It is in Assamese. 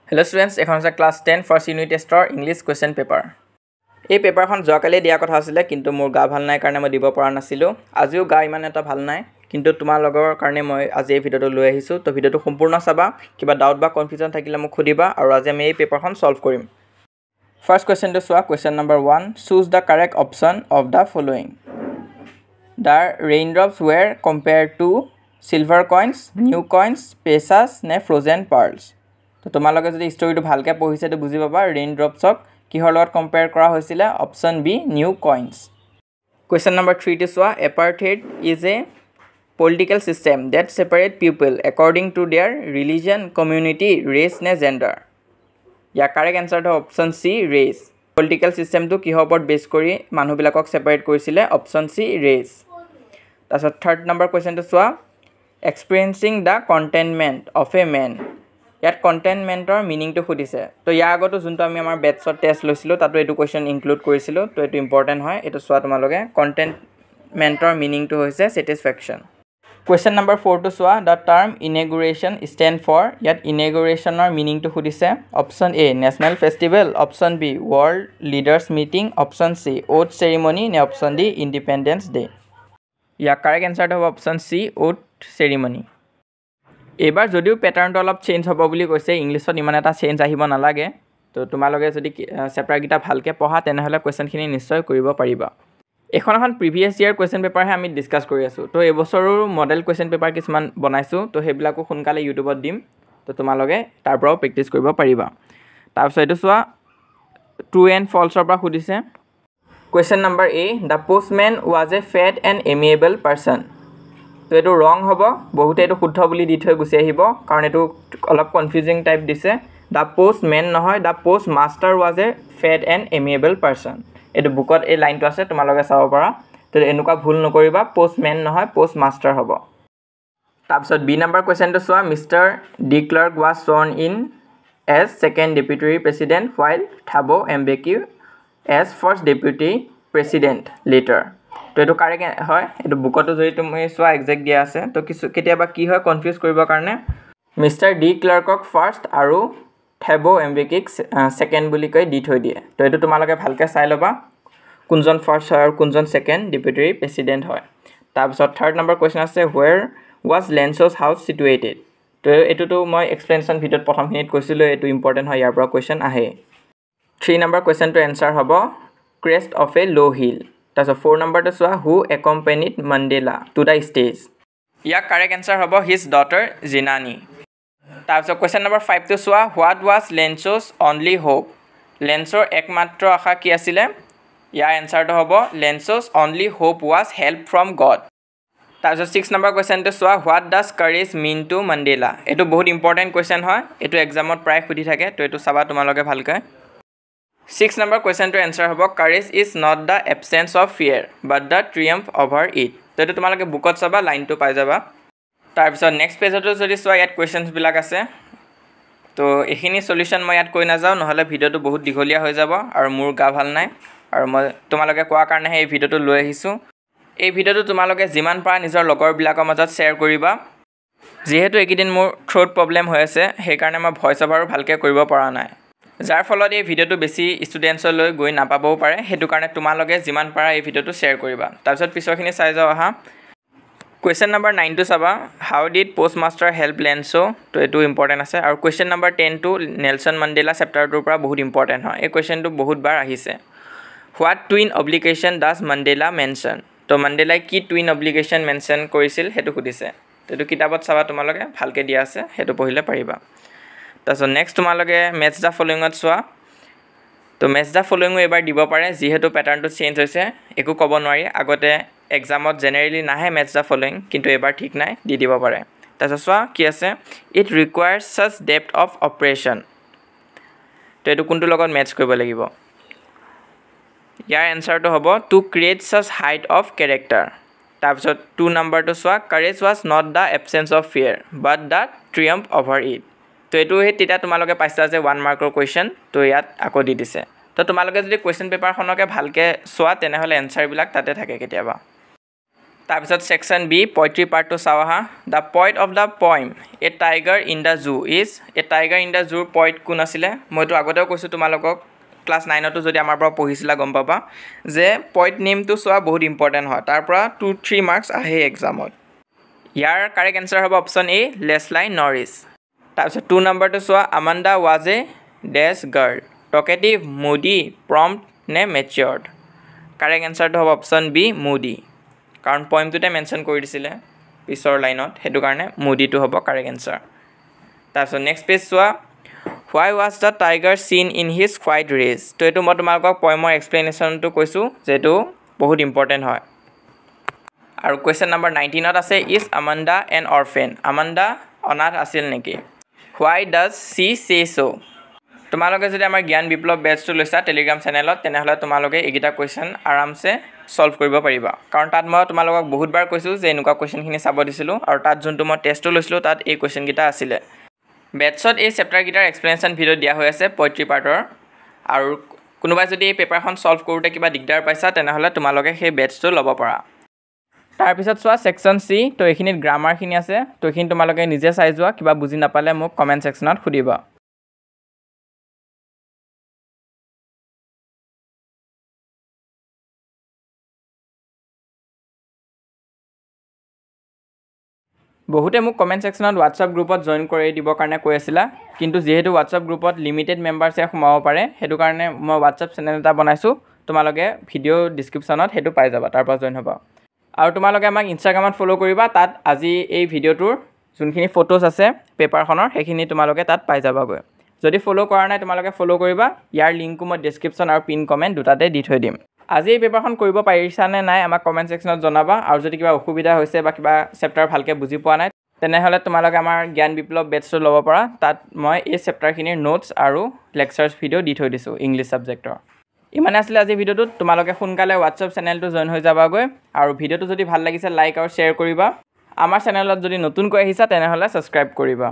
Hello students, এখন আছে class 10 first unit tester English question paper. এই পেপাৰখন যোৱাকালি দিয়া কথা আছিল কিন্তু মোৰ গা ভাল নাই কাৰণে মই দিব পৰা নাছিলো। আজিও গা ইমান এটা ভাল নাই কিন্তু তোমাৰ লগৰ কাৰণে মই আজি এই ভিডিওটো লৈ আহিছো। তো ভিডিওটো সম্পূৰ্ণ চাবা, কিবা ডাউট বা কনফিউজন থাকিলে মোক খুদিবা আৰু আজি আমি এই পেপাৰখন সলভ কৰিম। First question to চোৱা, question number 1, choose the correct option of the following. The raindrops were compared to silver coins, new coins, pesos, ne frozen pearls. তো তোমালোকে যদি স্টোৰীটো ভালকে পঢ়িছে তো বুজি পাবা ৰেইন ড্ৰপছক কিহৰ লগত কম্পেয়াৰ কৰা হৈছিল। Option B, new coins. Question number 3 টো চোৱা, apartheid is a political system that separate people according to their religion, community, race নে জেণ্ডাৰ। ইয়াৰ কাৰেক্ট এনচাৰটো অপচন চি, ৰেচ। পলিটিকেল চিষ্টেমটো কিহৰ ওপৰত বেছ কৰি মানুহবিলাকক ছেপাৰেট কৰিছিলে। Option C, race. তাৰপিছত থাৰ্ড নম্বৰ কুৱেশ্যনটো চোৱা, experiencing the containment of a man. ইয়াত কণ্টেইনমেণ্টৰ মিনিংটো সুধিছে। তো ইয়াৰ আগতো যোনটো আমি আমাৰ বেটছত টেষ্ট লৈছিলোঁ তাতো এইটো কুৱেশ্যন ইনক্লুড কৰিছিলোঁ। তো এইটো ইম্পৰ্টেণ্ট হয়, এইটো চোৱা তোমালোকে। কণ্টেইনমেণ্টৰ মিনিংটো হৈছে ছেটিছফেকশ্যন। কুৱেশ্যন নম্বৰ 4 টো চোৱা, the term inauguration stand for. ইয়াত ইনেগুৰেশ্যনৰ মিনিংটো সুধিছে। Option A, national festival. Option B, world leaders meeting. Option C, oath ceremony নে অপচন ডি, ইণ্ডিপেণ্ডেন্স ডে। ইয়াৰ কাৰেক্ট এনচাৰটো হ'ব অপচন চি, ওথ চেৰিমনি। এইবাৰ যদিও পেটাৰ্ণটো অলপ চেঞ্জ হ'ব বুলি কৈছে, ইংলিছত ইমান এটা চেঞ্জ আহিব নালাগে। তো তোমালোকে যদি চেপ্টাৰকেইটা ভালকৈ পঢ়া তেনেহ'লে কুৱেশ্যনখিনি নিশ্চয় কৰিব পাৰিবা। এখন প্ৰিভিয়াছ ইয়াৰ কুৱেশ্যন পেপাৰহে আমি ডিছকাছ কৰি আছোঁ। তো এইবছৰো মডেল কুৱেশ্যন পেপাৰ কিছুমান বনাইছোঁ। তো সেইবিলাকো সোনকালে ইউটিউবত দিম। তো তোমালোকে তাৰ পৰাও প্ৰেক্টিছ কৰিব পাৰিবা। তাৰপিছত এইটো চোৱা, ট্ৰু এণ্ড ফল্ছৰ পৰা সুধিছে। কুৱেশ্যন নম্বৰ এ, the postman was a fat and amiable person. তো এইটো ৰং হ'ব, বহুতে এইটো শুদ্ধ বুলি দি থৈ গুচি আহিব কাৰণ এইটো অলপ কনফিউজিং টাইপ দিছে। দ্য পোষ্ট মেন নহয়, the postmaster was a fat and amiable person. এইটো বুকত এই লাইনটো আছে, তোমালোকে চাব পাৰা। তো এনেকুৱা ভুল নকৰিবা, পোষ্ট মেন নহয় পোষ্ট মাষ্টাৰ হ'ব। তাৰপিছত বি নম্বৰ কুৱেশ্যনটো চোৱা, mister D Clark was sworn in as second deputy president while Thabo Mbeki as first deputy president later. So এইটো কাৰেক্ট হয়, এইটো বুকতো যদি তুমি চোৱা একজেক্ট দিয়া আছে। তো কেতিয়াবা কি হয় কনফিউজ কৰিবৰ কাৰণে মিষ্টাৰ ডি ক্লাৰ্কক ফাৰ্ষ্ট আৰু থেবো এম্বেকিক ছেকেণ্ড বুলি কৈ দি থৈ দিয়ে। তো এইটো তোমালোকে ভালকৈ চাই ল'বা কোনজন ফাৰ্ষ্ট হয় আৰু কোনজন ছেকেণ্ড ডেপুটি প্ৰেছিডেণ্ট হয়। তাৰপিছত থাৰ্ড নম্বৰ কুৱেশ্যন আছে, হুৱেৰ ৱাজ লেঞ্চছ হাউচ ছিটুৱেটেড। তো এইটোতো মই এক্সপ্লেনেশ্যন ভিডিঅ'ত প্ৰথমখিনিত কৈছিলোঁ, এইটো ইম্পৰ্টেণ্ট হয়, ইয়াৰ পৰা কুৱেশ্যন আহে। 3 নম্বৰ কুৱেশ্যনটো এনচাৰ হ'ব crest of a low' hill. তাৰপিছত 4 নম্বৰটো চোৱা, who accompanied Mandela to the stage. ইয়াৰ কাৰেক্ট এনচাৰ হ'ব হিজ ডটাৰ জিনানী। তাৰপিছত কুৱেশ্যন নম্বৰ 5 টো চোৱা, what was Lencho's only hope. লেঞ্চৰ একমাত্ৰ আশা কি আছিলে। ইয়াৰ এনচাৰটো হ'ব Lencho's only hope was help from God. তাৰপিছত 6 নম্বৰ কুৱেশ্যনটো চোৱা, what does courage mean to Mandela. এইটো বহুত ইম্পৰ্টেণ্ট কুৱেশ্যন হয়, এইটো এক্সামত প্ৰায় সুধি থাকে। তো এইটো চাবা তোমালোকে ভালকৈ। 6 নম্বৰ কুৱেশ্যনটোৰ এনচাৰ হ'ব courage is not the absence of fear but the triumph over it. So এইটো তোমালোকে বুকত চাবা, লাইনটো পাই যাবা। তাৰপিছত নেক্সট পেজতো যদি চোৱা, ইয়াত কুৱেশ্যনছবিলাক আছে। তো এইখিনি চলিউশ্যন মই ইয়াত কৈ নাযাওঁ, নহ'লে ভিডিঅ'টো বহুত দীঘলীয়া হৈ যাব আৰু মোৰ গা ভাল নাই আৰু মই তোমালোকে কোৱাৰ কাৰণেহে এই ভিডিঅ'টো লৈ আহিছোঁ। এই ভিডিঅ'টো তোমালোকে যিমান পাৰা নিজৰ লগৰবিলাকৰ মাজত শ্বেয়াৰ কৰিবা। যিহেতু এইকেইদিন মোৰ থ্ৰ'ট প্ৰব্লেম হৈ আছে, সেইকাৰণে মই ভইচ অভাৰো ভালকৈ কৰিব পৰা নাই, যাৰ ফলত এই ভিডিঅ'টো বেছি ষ্টুডেণ্টছলৈ গৈ নাপাবও পাৰে। সেইটো কাৰণে তোমালোকে যিমান পাৰা এই ভিডিঅ'টো শ্বেয়াৰ কৰিবা। তাৰপিছত পিছৰখিনি চাই যাওঁ আহা। কুৱেশ্যন নম্বৰ 9 টো চাবা, how did post master help Lencho. So এইটো ইম্পৰ্টেণ্ট আছে। আৰু কুৱেশ্যন নম্বৰ 10 টো নেলছন মাণ্ডেলা চেপ্টাৰটোৰ পৰা বহুত ইম্পৰ্টেণ্ট হয়। এই কুৱেশ্যনটো বহুতবাৰ আহিছে। What twin obligation does Mandela mention. তো মাণ্ডেলাই কি টুইন অব্লিগেশ্যন মেনশ্যন কৰিছিল সেইটো সুধিছে। তো এইটো কিতাপত চাবা তোমালোকে, ভালকৈ দিয়া আছে, সেইটো পঢ়িলে পাৰিবা। তাৰপিছত নেক্সট তোমালোকে মেটছ দ্য ফলোয়িঙত চোৱা। তো মেটছ দ্য ফলোয়িঙো এইবাৰ দিব পাৰে, যিহেতু পেটাৰ্ণটো চেঞ্জ হৈছে একো ক'ব নোৱাৰি। আগতে এক্সামত জেনেৰেলি নাহে মেটছ দ্য ফলোয়িং, কিন্তু এইবাৰ ঠিক নাই, দি দিব পাৰে। তাৰপিছত চোৱা কি আছে, it requires such depth of operation. So এইটো কোনটোৰ লগত মেটছ কৰিব লাগিব। ইয়াৰ এনচাৰটো হ'ব to create such height of character. তাৰপিছত 2 নম্বৰটো চোৱা, courage was not the absence of fear but the triumph over it. So এইটো তেতিয়া তোমালোকে পাইছা যে 1 মাৰ্কৰ কুৱেশ্যন, তো ইয়াত আকৌ দি দিছে। তো তোমালোকে যদি কুৱেশ্যন পেপাৰখনকে ভালকৈ চোৱা তেনেহ'লে এনচাৰবিলাক তাতে থাকে কেতিয়াবা। তাৰপিছত সেকশন বি পয়েট্ৰি পাৰ্টটো চাও আহা the poet of the poem a tiger in the zoo is a tiger in the জুৰ পয়েট কোন আছিলে মইতো আগতেও কৈছোঁ তোমালোকক ক্লাছ 9তো যদি আমাৰ পৰা পঢ়িছিলা গম পাবা যে পয়েট নেমটো চোৱা বহুত ইম্পৰ্টেণ্ট হয় তাৰ পৰা 2-3 মাৰ্কছ আহে এক্সামত ইয়াৰ কাৰেক্ট এনসাৰ হ'ব অপচন এ লেছলাই নৰিছ তাৰপিছত 2 নম্বৰটো চোৱা Amanda was a dash girl talkative moody prompt নে মেচিয়ৰ্ড কাৰেক্ট এনসাৰটো হ'ব অপচন বি মুডি কাৰণ পয়েমটোতে মেনশ্যন কৰি দিছিলে পিছৰ লাইনত হেতু কাৰণে মুডিটো হ'ব কাৰেক্ট এনসাৰ তাৰপিছত নেক্সট পেজ চোৱা Why was the tiger seen in his white race? তো এটো মই তোমালোকক পয়েমৰ এক্সপ্লেনেশ্যনটো কৈছো যেটো বহুত ইম্পৰ্টেন্ট হয় আৰু কোৱেশ্চন নম্বৰ 19 ত আছে is Amanda an orphan? Amanda অনাথ আছিল নেকি? Why does she say so? তোমালোকে যদি আমাৰ জ্ঞান বিপ্লৱ বেচটো লৈছা টেলিগ্ৰাম চেনেলত তেনেহলে তোমালোকে এইগিটা কোৱেশ্চন আৰামছে সলভ কৰিব পাৰিবা কাৰণ তাত মই তোমালোকক বহুতবাৰ কৈছো যে এনেকুৱা কোৱেশ্চনখিনি চাব দিছিলো আৰু তাত যোনটো মই টেষ্টটো লৈছিলো তাত এই কোৱেশ্চন গিটা আছিল বেটছত এই চেপ্টাৰ গিটাৰ এক্সপ্লেনেশ্যন ভিডিও দিয়া হৈ আছে পয়েট্ৰি পাৰ্টৰ আৰু কোনোবাই যদি এই পেপাৰখন সলভ কৰোতে কিবা দিগদাৰ পাইছা তেনেহলে তোমালোকে সেই বেটছটো ল'ব পাৰা তাৰ পিছত চোৱা সেকশন সি তো এইখিনিত গ্ৰামাৰখিনি আছে তো এইখিনি তোমালোকে নিজে চাই যোৱা কিবা বুজি নাপালে মোক কমেন্ট সেকশনত সুধিবা বহুতে মোক কমেন্ট সেকশনত WhatsApp গ্ৰুপত জয়েন কৰি দিবৰ কাৰণে কৈ আছিলা কিন্তু যেহেতু WhatsApp গ্ৰুপত লিমিটেড মেম্বাৰছে সোমাব পাৰে হেতু কাৰণে মই WhatsApp চেনেল এটা বনাইছো তোমালোকে ভিডিও ডেসক্ৰিপচনত হেতু পাই যাবা তাৰ পৰা জয়েন হ'বা আৰু তোমালোকে আমাক ইনষ্টাগ্ৰামত ফলো কৰিবা তাত আজি এই ভিডিওটোৰ যোনখিনি ফটোজ আছে পেপাৰখনৰ সেইখিনি তোমালোকে তাত পাই যাবাগৈ যদি ফলো কৰা নাই তোমালোকে ফলো কৰিবা ইয়াৰ লিংকটো মই ডেসক্ৰিপচন আৰু পিন কমেন্ট দুটাতে দি থৈ দিম আজি এই পেপাৰখন কৰিব পাৰিছা নে নাই আমাক কমেন্ট সেকশনত জনাবা আৰু যদি কিবা অসুবিধা হৈছে বা কিবা চেপ্টাৰ ভালকে বুজি পোৱা নাই তেনেহলে তোমালোকে আমাৰ জ্ঞান বিপ্লৱ বেটছটো ল'ব পাৰা তাত মই এই চেপ্টাৰখিনিৰ নোটছ আৰু লেকচাৰ্ছ ভিডিও দি থৈ দিছো ইংলিছ সাবজেক্টৰ ইমানে আছিল আজি ভিডিওটো তোমালোকে সোনকালে WhatsApp চেনেলটো জয়েন হৈ যাবাগৈ আৰু ভিডিওটো যদি ভাল লাগিছে লাইক আৰু শ্বেয়াৰ কৰিবা আমাৰ চেনেলত যদি নতুনকৈ আহিছা তেনেহলে সাবস্ক্ৰাইব কৰিবা